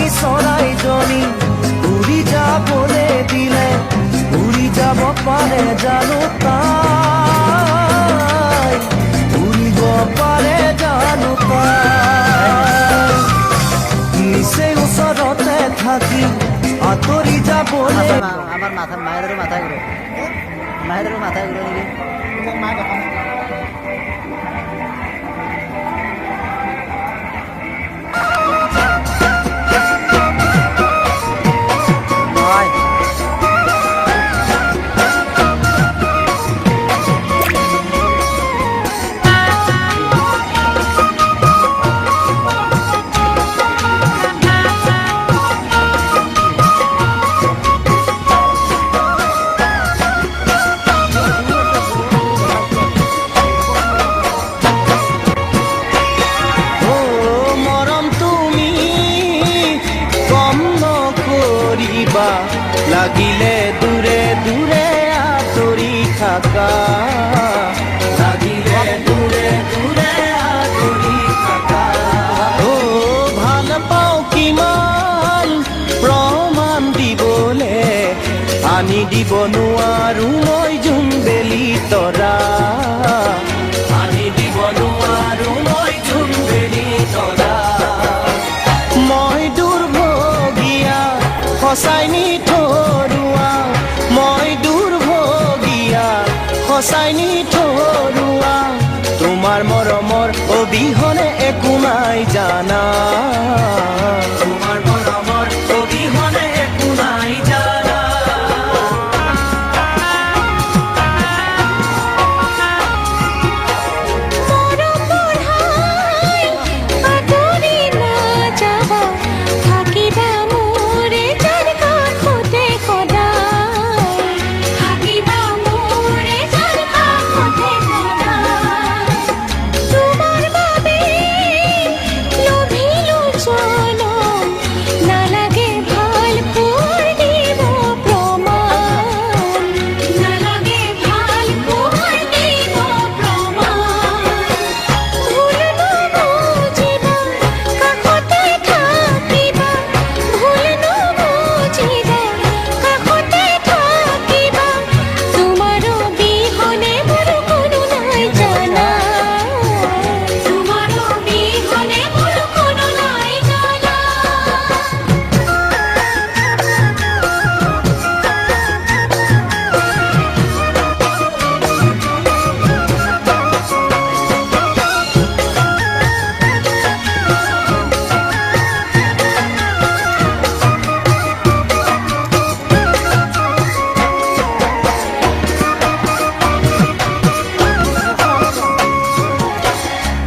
ৰানী চৰাইজনী উৰি যাবলৈ দিলে উৰি যাব পাৰে জানো তাই উৰিব পাৰে জানো তাই নিচে ওচৰতে থাকি আঁতৰি যাবলৈ আমাৰ মাথা মায়েৰও মাথা ঘুৰে মায়েৰও মাথা ঘুৰে নাকি লাগিলে দূৰে দূৰে আঁতৰি থাকা লাগিলে দূৰে দূৰে আঁতৰি থাকা ও ভাল পাওঁ কিমান প্ৰমাণ দিবলে আনি দিব নোৱাৰো মই জোনবেলি তৰা আনি দিব নোৱাৰো মই জোনবেলি তৰা মই দুৰ্ভগীয়া সঁচাই নিথৰুৱা মই দুৰ্ভগীয়া সঁচাই নিথৰুৱা তোমাৰ মৰমৰ অবিহনে একো নাই জানা তোমাৰ মৰমৰ অবিহনে একো নাই জানা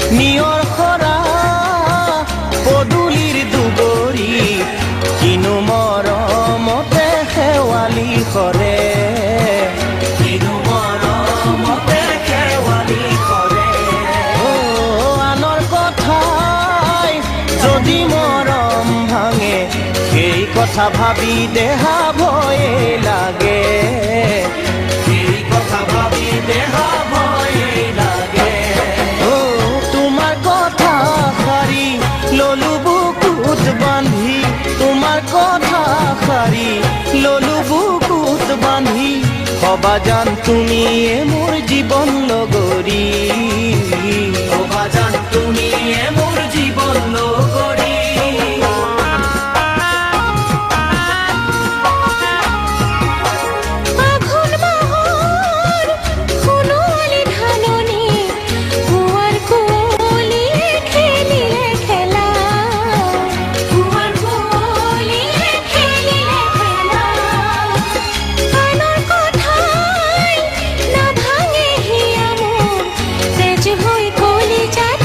নিয়ৰ খৰা পদূলিৰ দুবৰি কিনো মৰমতে শেৱালি কৰে কিনো মৰমতে শেৱালি কৰে ও আনৰ কথাই যদি মৰম ভাঙে সেই কথা ভাবি দেহা ভয়ে লাগে সেই কথা ভাবি দেহা ভয়ে লাগে ললু বুকুত বান্ধি তোমাৰ কথা সাৰি ললু বুকুত বান্ধি হবা জান তুমিয়ে মোৰ জীৱন লগৰী হবা জান তুমিয়ে মোৰ জীৱন লগৰী হৈ কলি যায়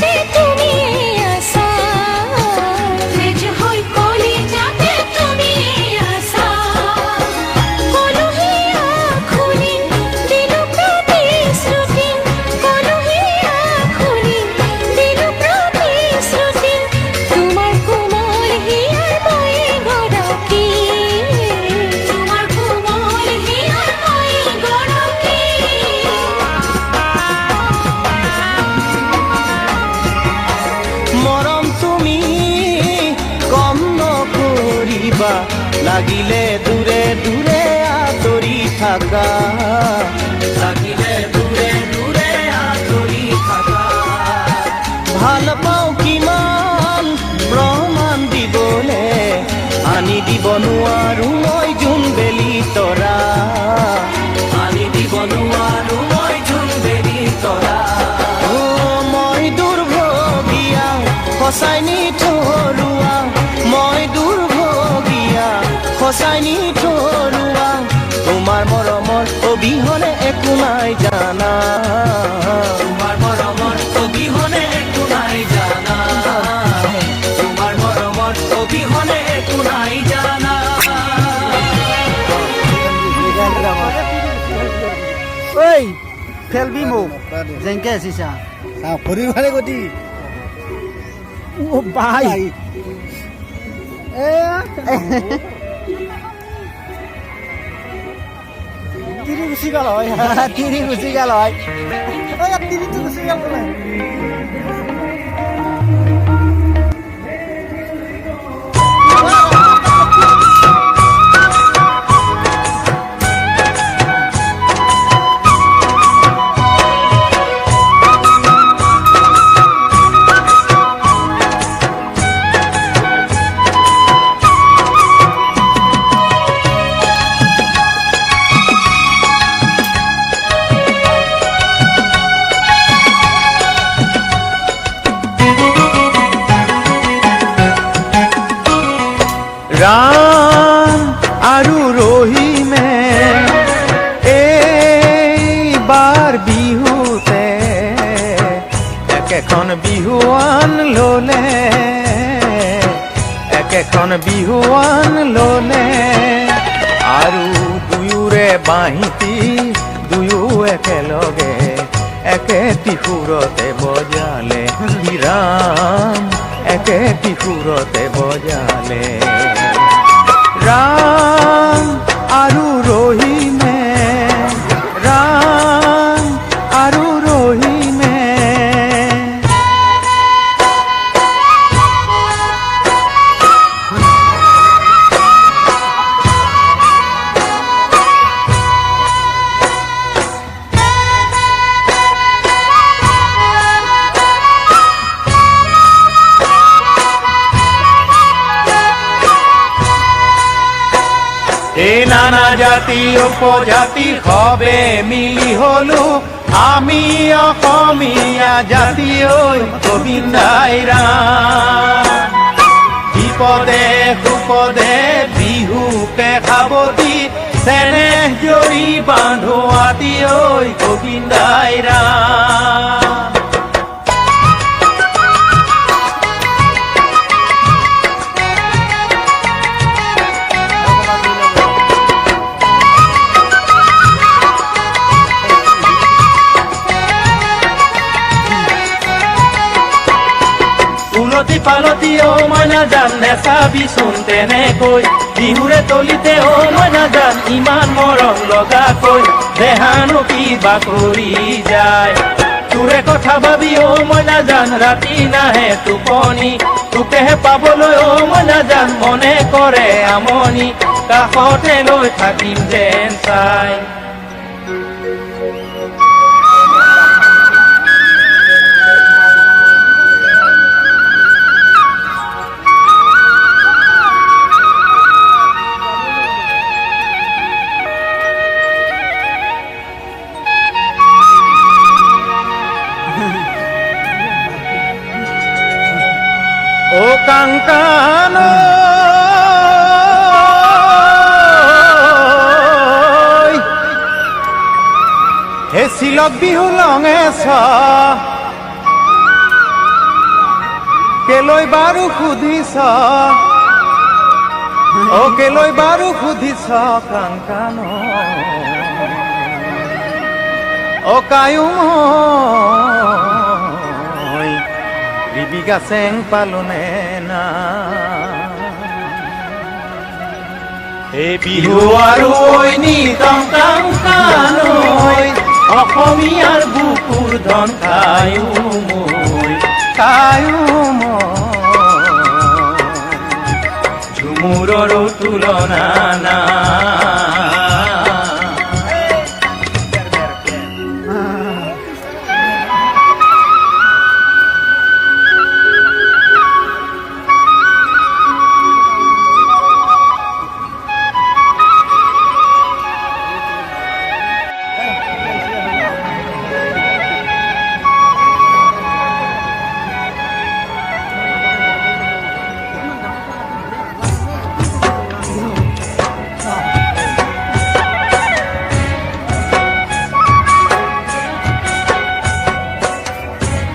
লাগিলে দূৰে দূৰে আঁতৰি থাকা লাগিলে দূৰে দূৰে আঁতৰি থাকা ভাল পাওঁ কিমান প্ৰমাণ দিবলে আনি দিব নোৱাৰো মই জোনবেলি তৰা আনি দিব নোৱাৰো মই জোনবেলি তৰা মই দুৰ্ভগীয়া সঁচাই নিথৰুৱা মই দুৰ্ভগীয়া সঁচাই নিথৰুৱা তোমাৰ মৰমৰ অবিহনে একো নাই জানা তোমাৰ মৰমৰ অবিহনে একো নাই জানা তোমাৰ মৰমৰ অবিহনে একো নাই জানা ঐ খেলবি মোক যেনকে আছিছা পৰিবাৰে গতি ও বাই তিৰি গুচি গ'ল হয় তিৰি গুচি গেল হয় তিৰিটো গুচি গ'ল বোলে ৰাম আৰু ৰহিমে এইবাৰ বিহুতে একেখন বিহুৱান ললে একেখন বিহুৱান ললে আৰু দুয়োৰে বাঁহিতি দুয়ো একেলগে একেটি সুৰতে বজালে ৰাম একেটি সুৰতে বজালে ৰাম আৰু ৰহিমে ৰাম আৰু ৰহিমে এই নানা জাতি উপজাতি সবে মিলি হলো আমি অসমীয়া জাতি ঐ গোবিন্দাই ৰাম বিপদে সুপদে বিহুকে সাৱতি চেনেহ জৰি বান্ধো আতি ঐ গোবিন্দাই ৰাম উলতি পালতি ও মইনা জান নেচাবিচোন তেনেকৈ বিহুৰে তলিতে ও মইনা জান ইমান মৰম লগাকৈ দেহানো কিবা কৰি যায় তোৰে কথা ভাবি ও মইনা জান ৰাতি নাহে টোপনি তোকেহে পাবলৈ ও মইনা জান মনে কৰে আমনি কাষতে লৈ থাকিম যেন চাই ও কাংকান হে শিলক বিহু লঙেছ কেলৈ বাৰু সুধিছ ও কেলৈ বাৰু সুধিছ কাংকান ও কায়ুম ৰিবিকা চেং পালনে না এই বিহু আৰু ঐনিতম কাংকানৈ অসমীয়াৰ বুকুৰ ধন খায়ো মই ঝুমুৰৰ তুল তুলনা না।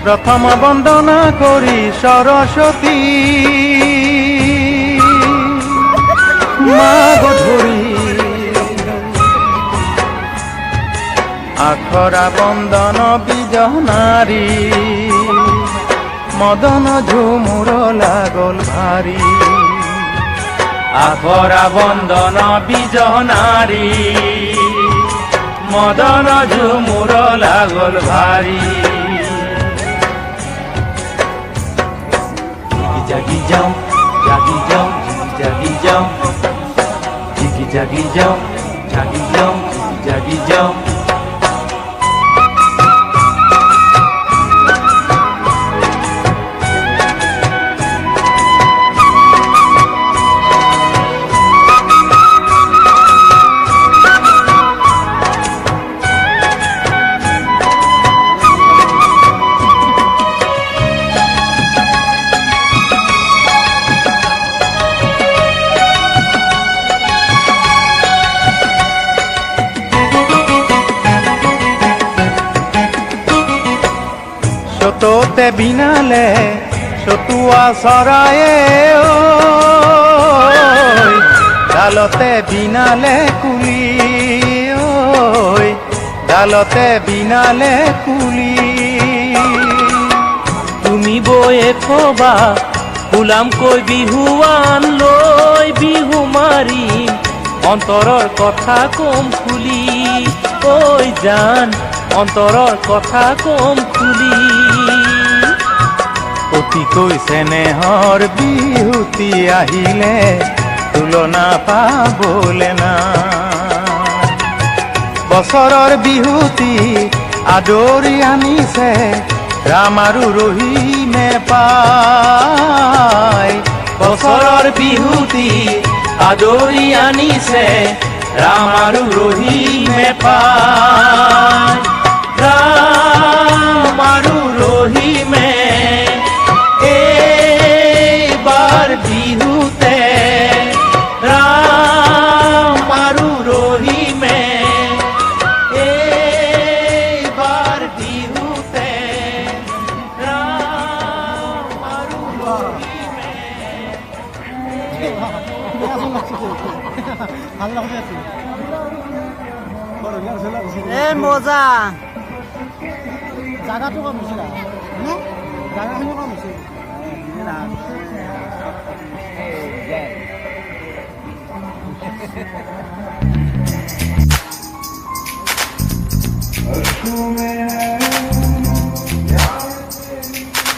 প্রথম বন্দনা করি সরস্বতী মা গধুরী, আখরা বন্দন বীজ নারী, মদন ঝুমুর লাগল ভারী। আখরা বন্দন বীজ নারী, মদন ঝুমুর লাগল ভারী। জাগি যাও জাগি যাও জাগি যাও, জিগি জাগি যাও জাগি যাও জাগি যাও। সততে বিনালে সতুয়া সরায়ে, ডালতে বিনালে কুলি, ডালতে বিনালে কুলি। তুমি বয়ে খোবা গুলাম কই বিহুয়ান লই, বিহু মারিম অন্তরর কথা কম খুলি। ওই জান অন্তরর কথা কম খুলি। অতিকৈ চেনেহৰ বিহুতি আহিলে তুলনা পাবলে না। বছৰৰ বিহুতি আদৰি আনিছে ৰাম আৰু ৰহিমে পায়। বছৰৰ বিহুতি আদৰি আনিছে ৰাম আৰু ৰহিমে পায়। ৰাম আৰু ৰহিমে এইবাৰ বিহুতে, ৰাম আৰু ৰহিমে এইবাৰ বিহুতে, ৰাম আৰু রহিমে। ভাল লাগছে এ মজা জাগাটো কম হৈছে, জাগাখিনি কম হৈছে।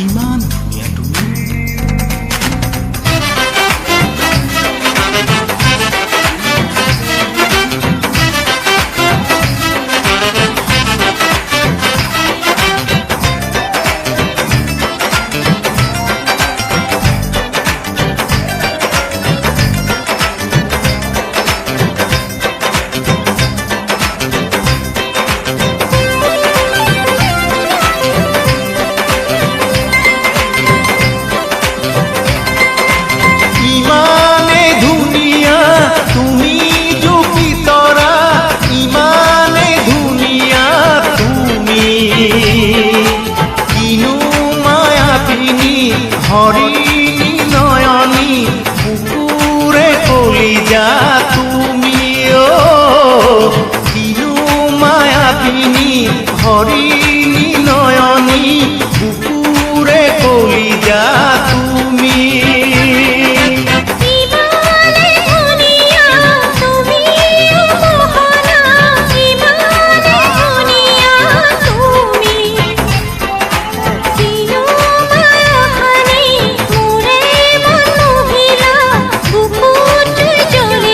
ইমান ধুনীয়া তুমি। হরিণী নয়নী পুকুরে কলিজা তুমি, ও কিনু মায়াবিনী হরিণী নয়নী পুকুরে কলিজা তুমি। চলি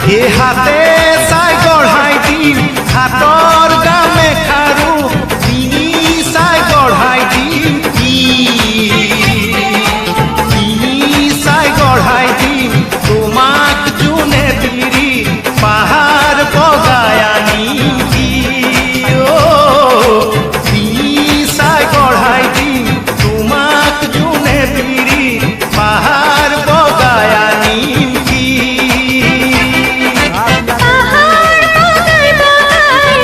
এই হাতে চাই গঢ়াই দিম হাতৰ গামে খাৰু তিনি চাই গঢ়াই দিম তিনি চাই গঢ়াই দিম তোমাক যোনে বিৰি পাহাৰ বগাই আনিম তিনি চাই গঢ়াই দিম তোমাক যোনে বিৰি পাহাৰ বগাই আনিম পাহাড় বগাই বগাই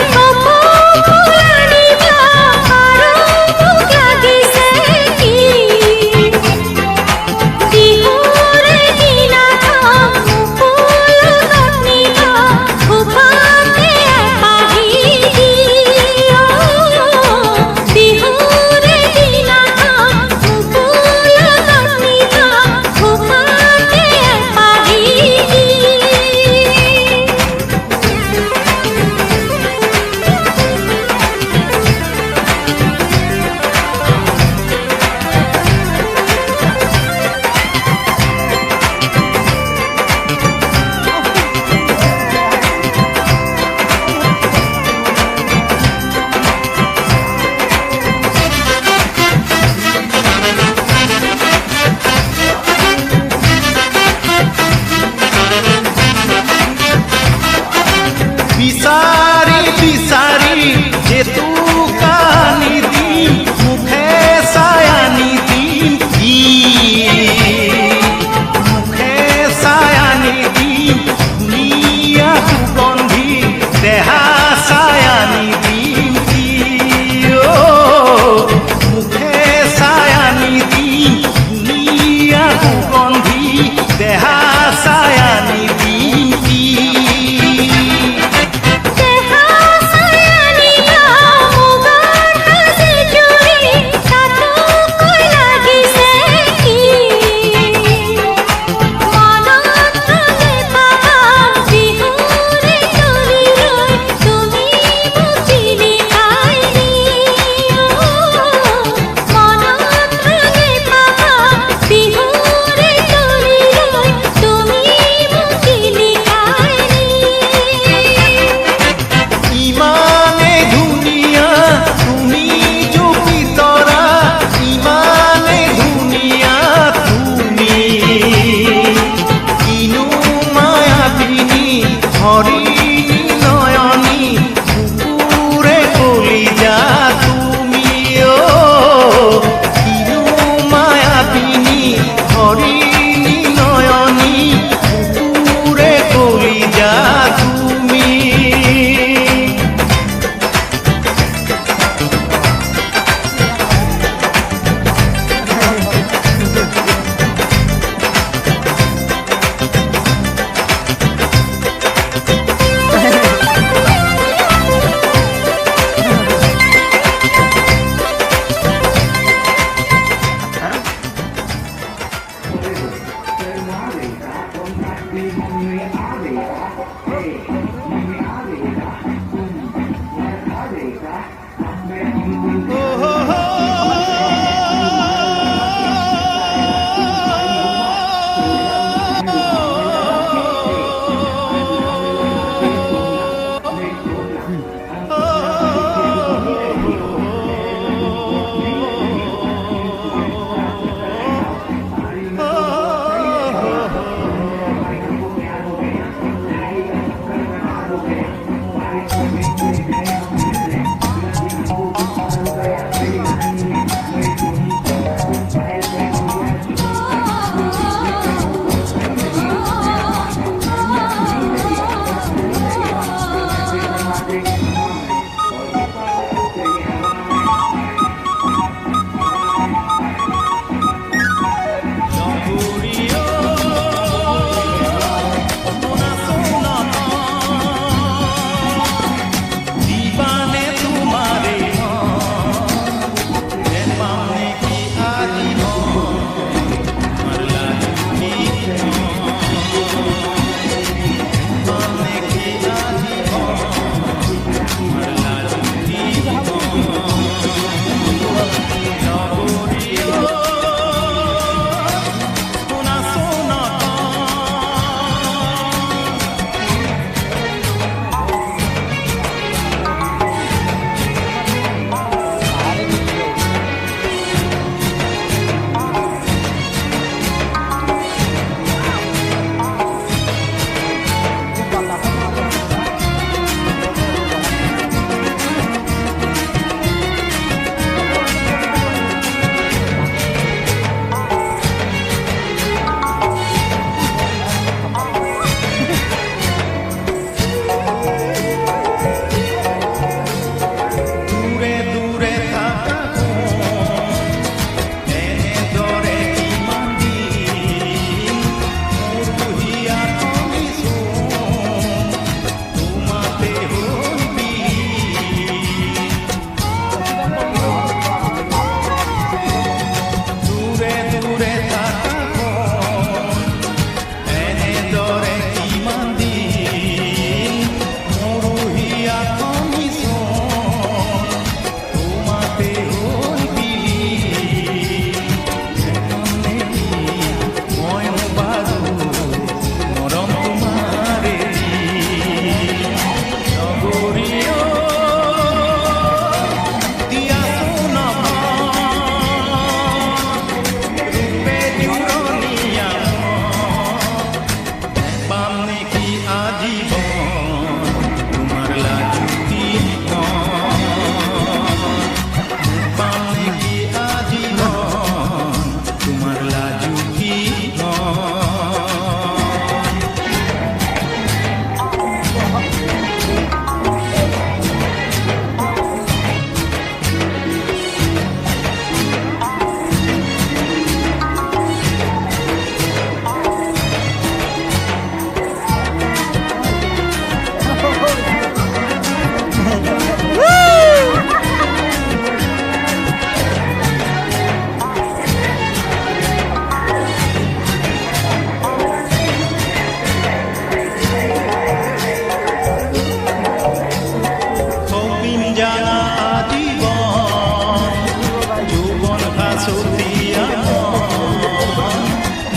ফাঁচতীয়া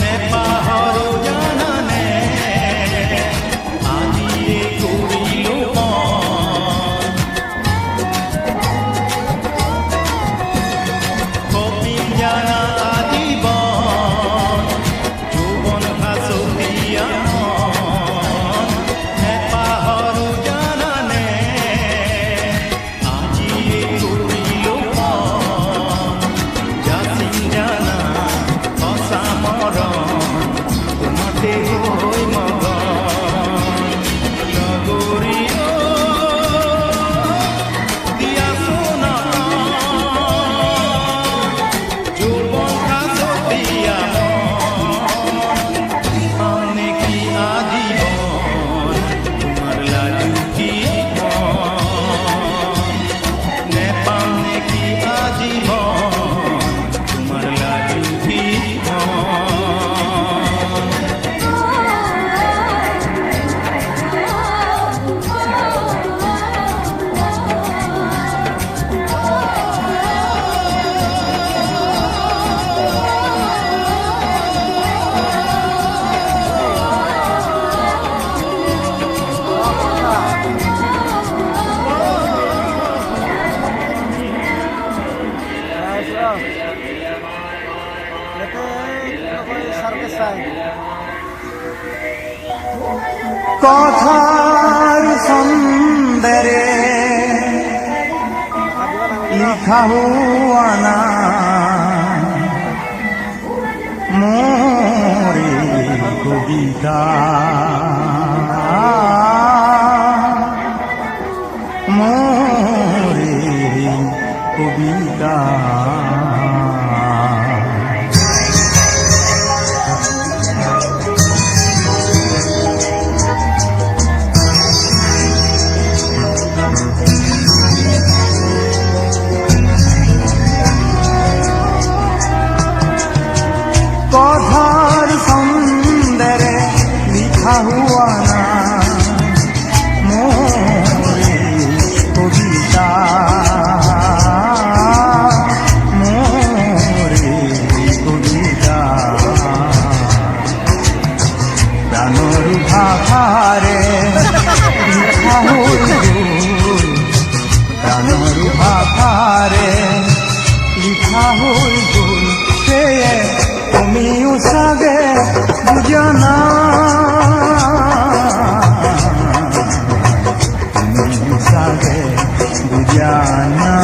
নে পাহৰো জানানে আজিয়ে কৰিলো কপিম জানা আজীবন যৌবন ফাঁচতীয়া নে পাহৰো জানানে আজিয়ে কৰিলো যাচিম জানা সঁচা মৰম তোমাতে হৈ মগন লগৰী দিয়া সোনা যৌবন ফাঁচতীয়া পাওনে কি আজীবন তোমার লাজু কি নে পাওনে কি আজীবন তোমার লাজু কি কথার সন্দেরে লিখা হুয়া না মোরে কবিতা মোরে কবিতা কথার সন্দেরে লিখা হুয়া না মোরে কবিতা মোরে কবিতা প্রাণর ভাষারে লিখা হইল প্রাণর ভাষারে লিখা হইল সে তুমিও সাগে বুঝনা তুমিও সাগে বুঝনা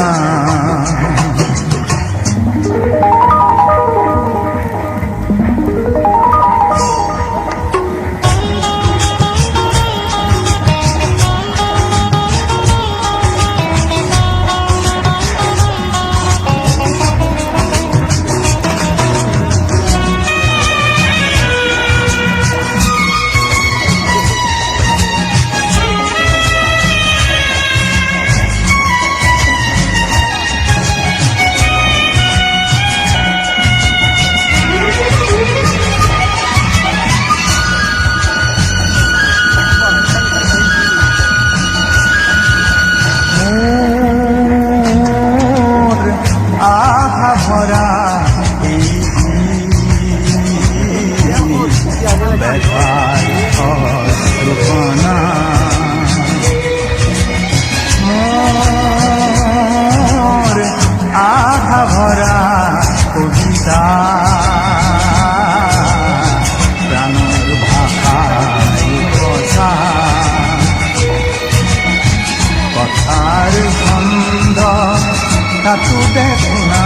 ভরা এই ব্যথার অশ্রুকণা মোর আহা ভরা কবিতা প্রাণর ভাষায় কথা কথার ছন্দ তাতু দেখো না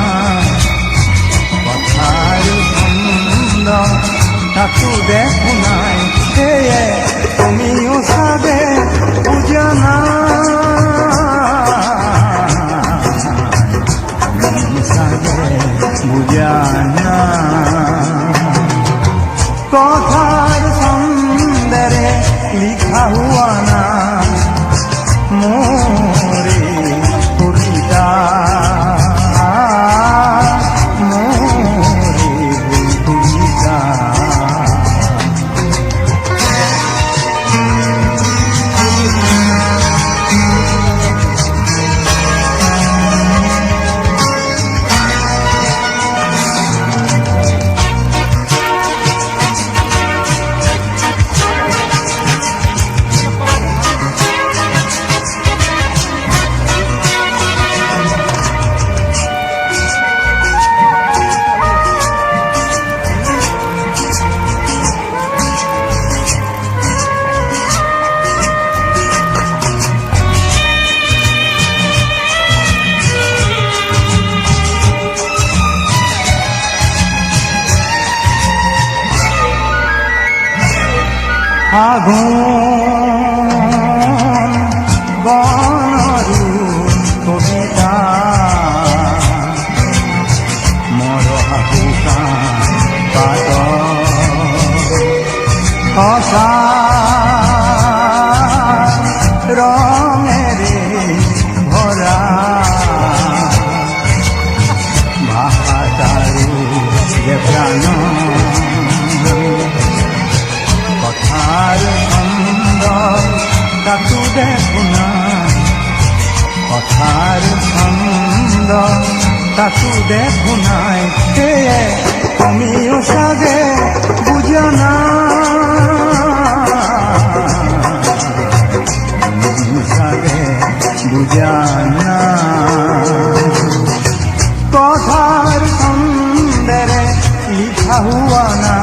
কথার ছন্দ তাতু দেখো নাই সেয়ে তুমিও সাবে বুঝনা তুমি সাবে বুঝনা কথার ছন্দেরে লিখা হুয়া না মোরে কবিতা মোরে কবিতা আগুন বনৰু কবিতা মৰহা শুকান পাত সঁচা ৰঙেৰে ভৰা ভাষা তাৰো যে প্ৰাণ কথার ছন্দ তাকু দেখো না কথার ছন্দ তাকু দেখো নাই সেয়ে তুমিও সাগে বুঝো না তুমিও সাগে বুঝা না কথার ছন্দেরে লিখা হুয়া না